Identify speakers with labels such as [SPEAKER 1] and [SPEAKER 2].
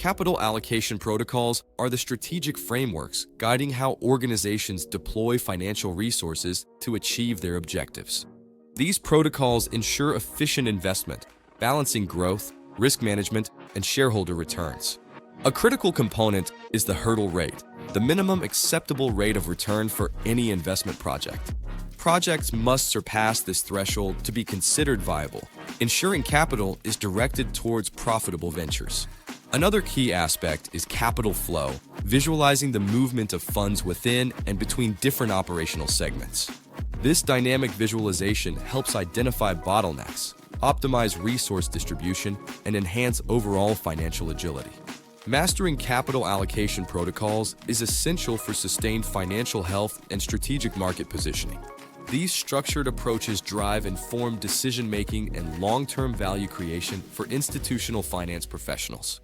[SPEAKER 1] Capital allocation protocols are the strategic frameworks guiding how organizations deploy financial resources to achieve their objectives. These protocols ensure efficient investment, balancing growth, risk management, and shareholder returns. A critical component is the hurdle rate, the minimum acceptable rate of return for any investment project. Projects must surpass this threshold to be considered viable, ensuring capital is directed towards profitable ventures. Another key aspect is capital flow, visualizing the movement of funds within and between different operational segments. This dynamic visualization helps identify bottlenecks, optimize resource distribution, and enhance overall financial agility. Mastering capital allocation protocols is essential for sustained financial health and strategic market positioning. These structured approaches drive informed decision-making and long-term value creation for institutional finance professionals.